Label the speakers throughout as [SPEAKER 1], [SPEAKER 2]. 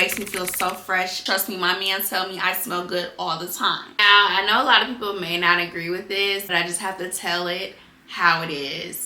[SPEAKER 1] makes me feel so fresh. Trust me, my man tell me I smell good all the time. Now, I know a lot of people may not agree with this, but I just have to tell it how it is.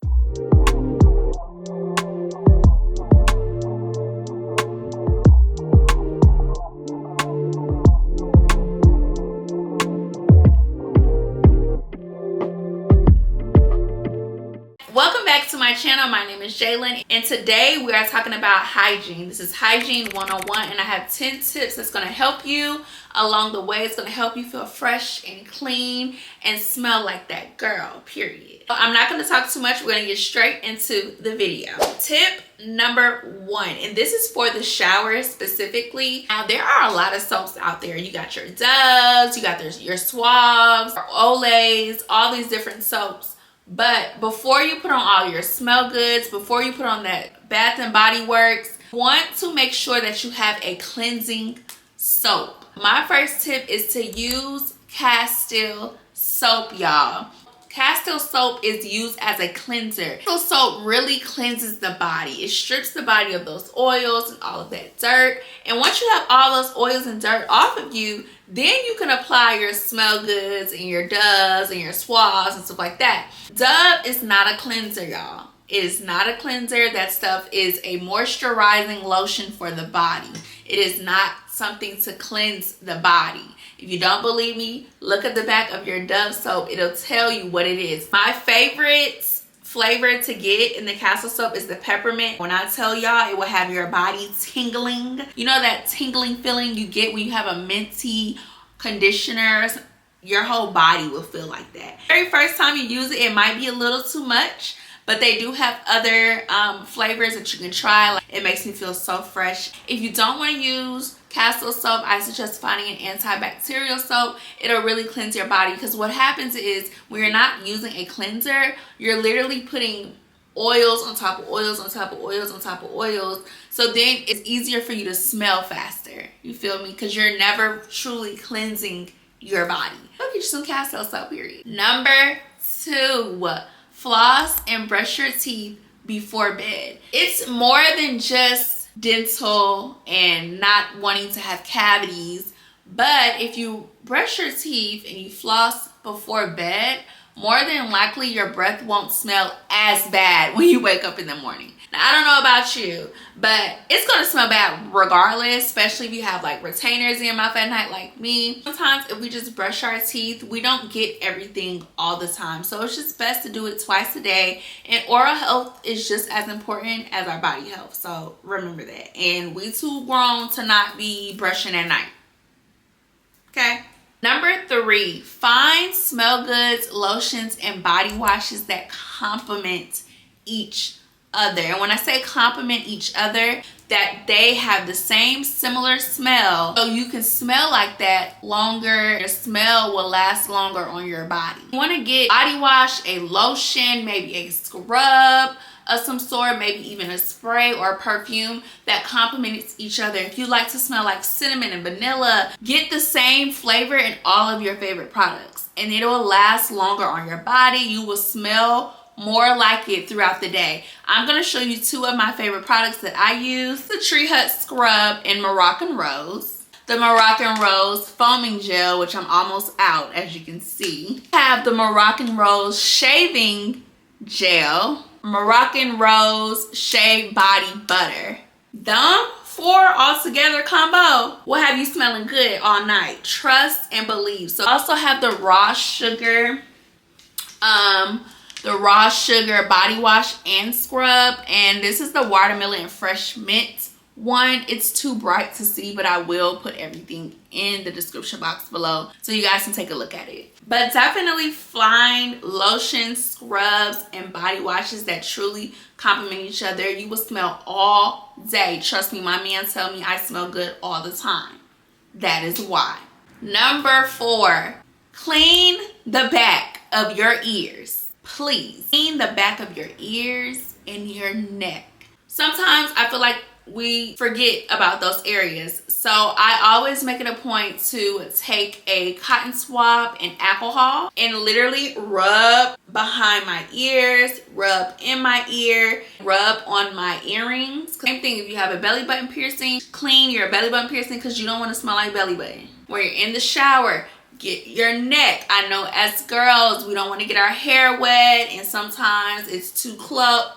[SPEAKER 1] Welcome back to my channel. My name is Jalen, and today we are talking about hygiene. This is Hygiene 101, and I have 10 tips that's going to help you along the way. It's going to help you feel fresh and clean and smell like that girl, period. I'm not going to talk too much. We're going to get straight into the video. Tip number 1, and this is for the shower specifically. Now, there are a lot of soaps out there. You got your Doves, you got your Suaves, Olays, all these different soaps. But before you put on all your smell goods, before you put on that Bath and Body Works, want to make sure that you have a cleansing soap. My first tip is to use Castile Soap, y'all. Castile Soap is used as a cleanser. Castile Soap really cleanses the body. It strips the body of those oils and all of that dirt. And once you have all those oils and dirt off of you, then you can apply your smell goods and your Doves and your Suaves and stuff like that. Dove is not a cleanser, y'all. It is not a cleanser. That stuff is a moisturizing lotion for the body. It is not something to cleanse the body. If you don't believe me, look at the back of your Dove soap. It'll tell you what it is. My favorite flavor to get in the Castile Soap is the peppermint. When I tell y'all, it will have your body tingling. You know that tingling feeling you get when you have a minty conditioner? Your whole body will feel like that. Very first time you use it, it might be a little too much, but they do have other flavors that you can try. Like, it makes me feel so fresh. If you don't want to use Castile Soap, I suggest finding an antibacterial soap. It'll really cleanse your body, because what happens is when you're not using a cleanser, you're literally putting oils on top of oils on top of oils on top of oils. So then it's easier for you to smell faster. You feel me? Because you're never truly cleansing your body. Go get you some Castile Soap, period. Number 2, floss and brush your teeth before bed. It's more than just dental and not wanting to have cavities, but if you brush your teeth and you floss before bed, more than likely your breath won't smell as bad when you wake up in the morning. Now, I don't know about you, but it's going to smell bad regardless, especially if you have like retainers in your mouth at night like me. Sometimes if we just brush our teeth, we don't get everything all the time. So it's just best to do it twice a day. And oral health is just as important as our body health. So remember that. And we too grown to not be brushing at night. Okay? Number 3, find smell goods, lotions, and body washes that complement each other. And when I say complement each other, that they have the same similar smell, so you can smell like that longer. Your smell will last longer on your body. You want to get body wash, a lotion, maybe a scrub of some sort, maybe even a spray or a perfume that complements each other. If you like to smell like cinnamon and vanilla, get the same flavor in all of your favorite products, and it will last longer on your body. You will smell more like it throughout the day. I'm going to show you 2 of my favorite products that I use. The Tree Hut Scrub in Moroccan Rose. The Moroccan Rose Foaming Gel, which I'm almost out, as you can see. I have the Moroccan Rose Shaving Gel. Moroccan Rose Shea Body Butter. Them 4 altogether combo will have you smelling good all night. Trust and believe. So I also have the Raw Sugar body wash and scrub, and this is the watermelon and fresh mint one. It's too bright to see, but I will put everything in the description box below so you guys can take a look at it. But definitely find lotions, scrubs, and body washes that truly complement each other. You will smell all day. Trust me, my man tell me I smell good all the time. That is why. Number 4, clean the back of your ears. Please clean the back of your ears and your neck. Sometimes I feel like we forget about those areas. So I always make it a point to take a cotton swab and alcohol and literally rub behind my ears, rub in my ear, rub on my earrings. Same thing if you have a belly button piercing, clean your belly button piercing because you don't want to smell like belly button. When you're in the shower, get your neck. I know as girls, we don't want to get our hair wet and sometimes it's too close.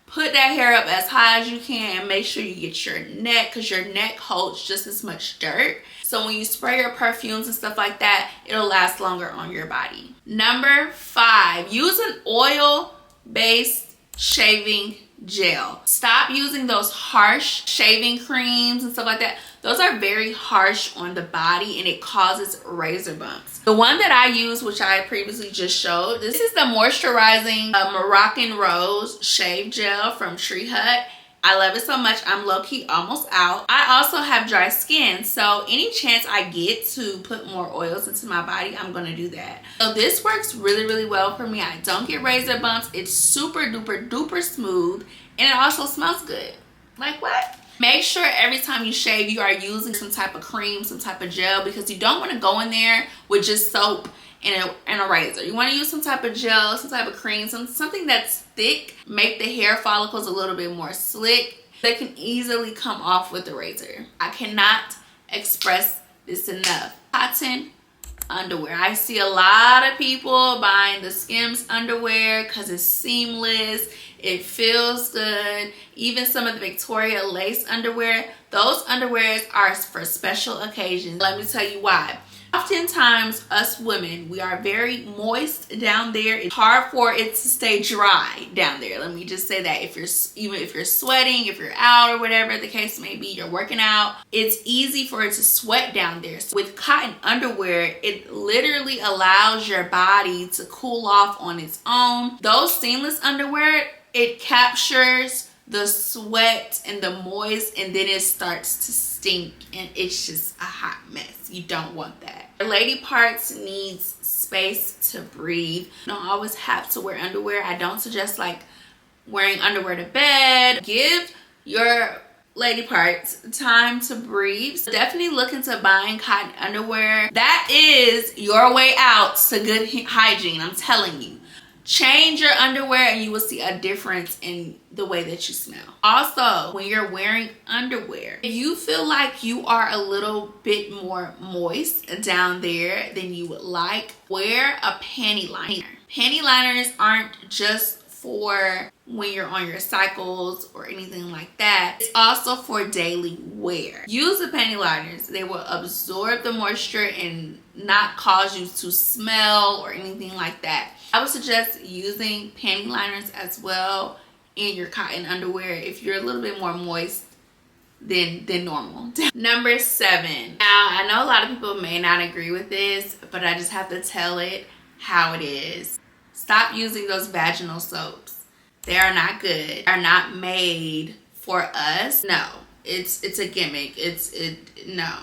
[SPEAKER 1] Put that hair up as high as you can and make sure you get your neck because your neck holds just as much dirt. So when you spray your perfumes and stuff like that, it'll last longer on your body. Number 5, use an oil-based shaving gel. Stop using those harsh shaving creams and stuff like that. Those are very harsh on the body and it causes razor bumps. The one that I use, which I previously just showed, this is the moisturizing Moroccan Rose Shave Gel from Tree Hut. I love it so much. I'm low-key almost out. I also have dry skin, so any chance I get to put more oils into my body, I'm gonna do that. So this works really, really well for me. I don't get razor bumps. It's super duper duper smooth and it also smells good. Like what? Make sure every time you shave, you are using some type of cream, some type of gel, because you don't want to go in there with just soap and a razor. You want to use some type of gel, some type of cream, something that's thick. Make the hair follicles a little bit more slick. They can easily come off with the razor. I cannot express this enough. Cotton underwear. I see a lot of people buying the Skims underwear because it's seamless. It feels good. Even some of the Victoria lace underwear, those underwears are for special occasions. Let me tell you why. Oftentimes, us women, we are very moist down there. It's hard for it to stay dry down there. Let me just say that even if you're sweating, if you're out or whatever the case may be, you're working out, it's easy for it to sweat down there. So with cotton underwear, it literally allows your body to cool off on its own. Those seamless underwear, it captures the sweat and the moist and then it starts to stink and it's just a hot mess. You don't want that. Your lady parts needs space to breathe. You don't always have to wear underwear. I don't suggest like wearing underwear to bed. Give your lady parts time to breathe. So definitely look into buying cotton underwear. That is your way out to good hygiene. I'm telling you. Change your underwear and you will see a difference in the way that you smell. Also, when you're wearing underwear, if you feel like you are a little bit more moist down there than you would like, wear a panty liner. Panty liners aren't just for when you're on your cycles or anything like that. It's also for daily wear. Use the panty liners. They will absorb the moisture and not cause you to smell or anything like that. I would suggest using panty liners as well in your cotton underwear if you're a little bit more moist than normal. Number 7. Now, I know a lot of people may not agree with this, but I just have to tell it how it is. Stop using those vaginal soaps. They are not good. They're not made for us. No, it's a gimmick. No.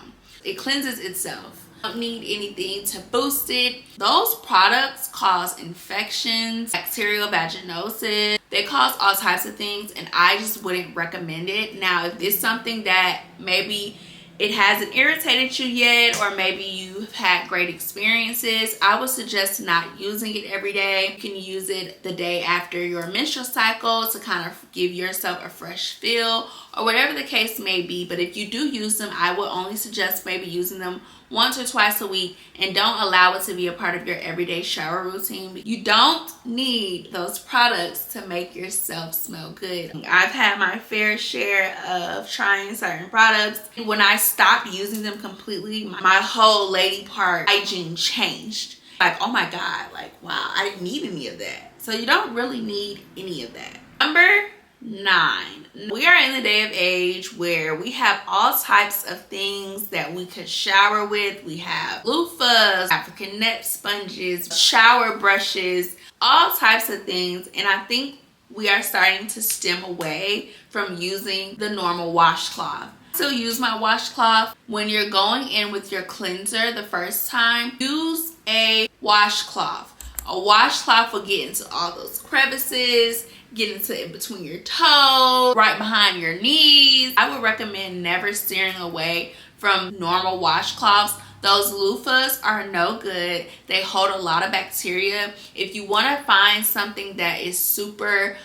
[SPEAKER 1] It cleanses itself. Don't need anything to boost it. Those products cause infections, bacterial vaginosis. They cause all types of things and I just wouldn't recommend it. Now, if it's something that maybe it hasn't irritated you yet or maybe you've had great experiences, I would suggest not using it every day. You can use it the day after your menstrual cycle to kind of give yourself a fresh feel or whatever the case may be. But if you do use them, I would only suggest maybe using them once or twice a week and don't allow it to be a part of your everyday shower routine. You don't need those products to make yourself smell good. I've had my fair share of trying certain products. When I stopped using them completely, my whole lady part hygiene changed. Like, oh my God, like, wow, I didn't need any of that. So you don't really need any of that. Number 9. We are in the day of age where we have all types of things that we could shower with. We have loofahs, African net sponges, shower brushes, all types of things. And I think we are starting to stem away from using the normal washcloth. I still use my washcloth. When you're going in with your cleanser the first time, use a washcloth. A washcloth will get into all those crevices getting to in between your toes, right behind your knees. I would recommend never steering away from normal washcloths. Those loofahs are no good. They hold a lot of bacteria. If you want to find something that is super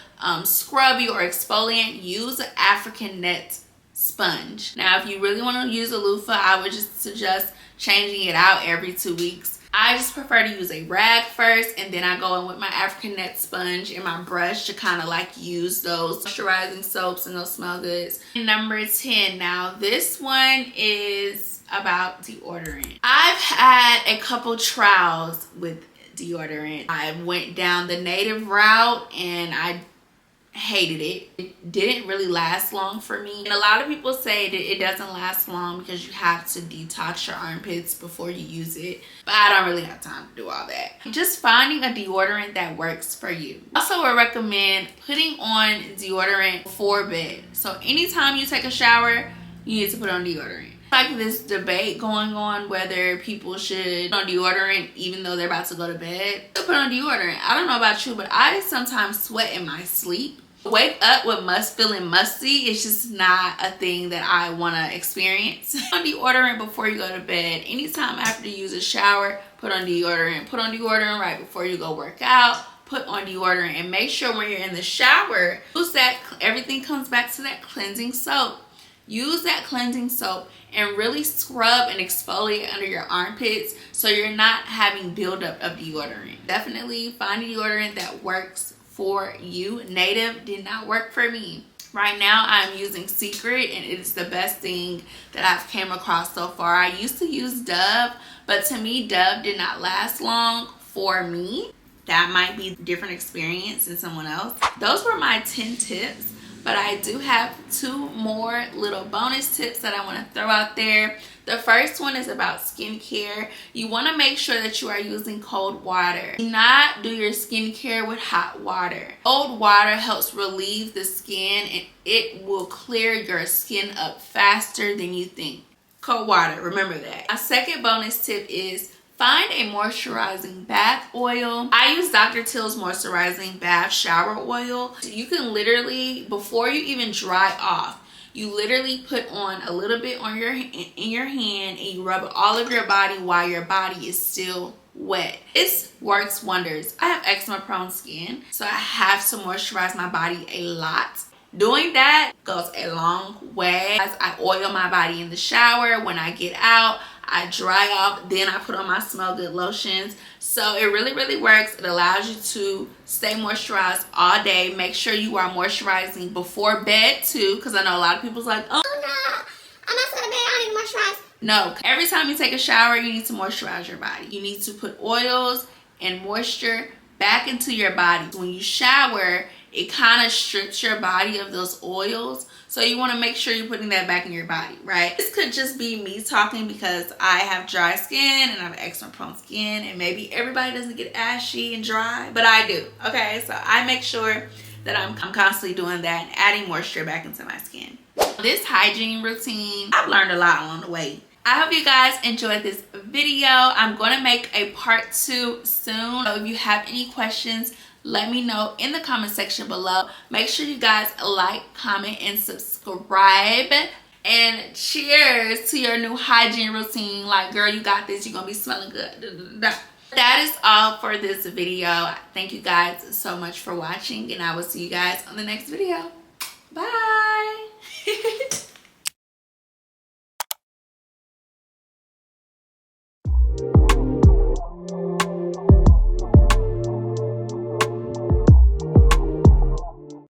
[SPEAKER 1] scrubby or exfoliant, use an African net sponge. Now, if you really want to use a loofah, I would just suggest changing it out every 2 weeks. I just prefer to use a rag first, and then I go in with my African net sponge and my brush to kind of like use those moisturizing soaps and those smell goods. Number 10. Now, this one is about deodorant. I've had a couple trials with deodorant. I went down the native route and I hated it. It didn't really last long for me. And a lot of people say that it doesn't last long because you have to detox your armpits before you use it. But I don't really have time to do all that. Just finding a deodorant that works for you. Also, I recommend putting on deodorant before bed. So anytime you take a shower, you need to put on deodorant. Like this debate going on whether people should put on deodorant even though they're about to go to bed. Put on deodorant. I don't know about you, but I sometimes sweat in my sleep. Wake up with feeling musty is just not a thing that I want to experience. Put on deodorant before you go to bed. Anytime after you use a shower, put on deodorant. Put on deodorant right before you go work out. Put on deodorant, and make sure when you're in the shower, use that. Everything comes back to that cleansing soap. Use that cleansing soap and really scrub and exfoliate under your armpits so you're not having buildup of deodorant. Definitely find a deodorant that works for you. Native did not work for me. Right now I'm using Secret, and it is the best thing that I've came across so far. I used to use Dove, but to me Dove did not last long for me. That might be a different experience than someone else. Those were my 10 tips. But I do have 2 more little bonus tips that I want to throw out there. The first one is about skincare. You want to make sure that you are using cold water. Do not do your skincare with hot water. Cold water helps relieve the skin, and it will clear your skin up faster than you think. Cold water, remember that. A second bonus tip is find a moisturizing bath oil. I use Dr. Teal's moisturizing bath shower oil. You can literally, before you even dry off, you literally put on a little bit on in your hand, and you rub it all over your body while your body is still wet. This works wonders. I have eczema prone skin, so I have to moisturize my body a lot. Doing that goes a long way. As I oil my body in the shower, when I get out, I dry off, then I put on my smell good lotions. So it really works. It allows you to stay moisturized all day. Make sure you are moisturizing before bed too, because I know a lot of people's like, oh no, I'm not going to bed, I need to moisturize. No, every time you take a shower, you need to moisturize your body. You need to put oils and moisture back into your body. When you shower, it kind of strips your body of those oils. So you want to make sure you're putting that back in your body, right? This could just be me talking because I have dry skin and I have eczema prone skin, and maybe everybody doesn't get ashy and dry, but I do, okay? So I make sure that I'm constantly doing that and adding moisture back into my skin. This hygiene routine, I've learned a lot along the way. I hope you guys enjoyed this video. I'm going to make a part 2 soon. So if you have any questions, let me know in the comment section below. Make sure you guys like, comment, and subscribe. And cheers to your new hygiene routine. Like, girl, you got this. You're going to be smelling good. That is all for this video. Thank you guys so much for watching, and I will see you guys on the next video. Bye.